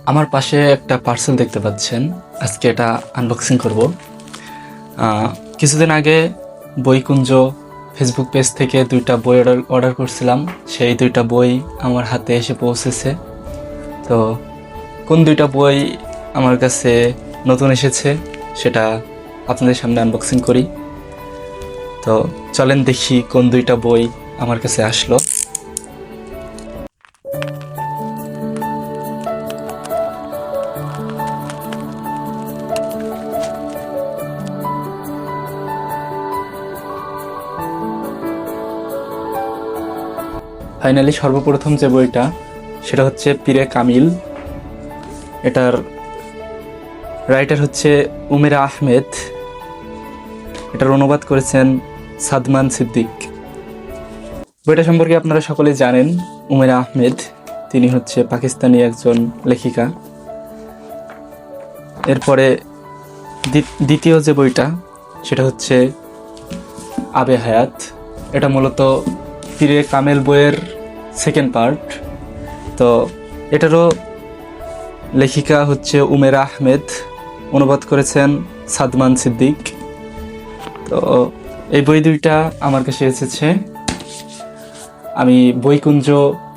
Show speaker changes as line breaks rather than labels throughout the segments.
আমার পাশে একটা পার্সেল দেখতে পাচ্ছেন, আজকে এটা আনবক্সিং করব। কিছুদিন আগে বইকুঞ্জ ফেসবুক পেজ থেকে 2টা বই অর্ডার করছিলাম। সেই 2টা বই আমার হাতে এসে পৌঁছেছে। তো কোন 2টা বই আমার কাছে নতুন এসেছে সেটা আপনাদের সামনে আনবক্সিং করি। তো চলেন দেখি কোন 2টা বই আমার কাছে আসলো। ফাইনালি সর্বপ্রথম যে বইটা সেটা হচ্ছে পীরে কামিল। এটার রাইটার হচ্ছে উমেরা আহমেদ। এটার অনুবাদ করেছেন সাদমান সিদ্দিক। বইটা সম্পর্কে আপনারা সকলেই জানেন, উমেরা আহমেদ তিনি হচ্ছে পাকিস্তানি একজন লেখিকা। এরপরে দ্বিতীয় যে বইটা সেটা হচ্ছে আবে হায়াত। এটা মূলত পীরে কামেল বইয়ের সেকেন্ড পার্ট। তো এটারও লেখিকা হচ্ছে উমেরা আহমেদ, অনুবাদ করেছেন সাদমান সিদ্দিক। তো এই বই 2টা আমার কাছে এসেছে। আমি বইকুঞ্জ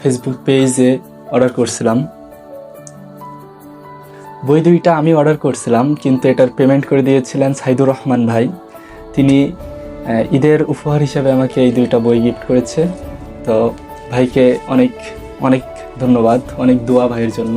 ফেসবুক পেজে অর্ডার করছিলাম। বই 2টা আমি অর্ডার করছিলাম, কিন্তু এটার পেমেন্ট করে দিয়েছিলেন সাইদুর রহমান ভাই। তিনি ঈদের উপহার হিসাবে আমাকে এই 2টা বই গিফট করেছে। তো ভাইকে অনেক অনেক ধন্যবাদ, অনেক দোয়া ভাইয়ের জন্য।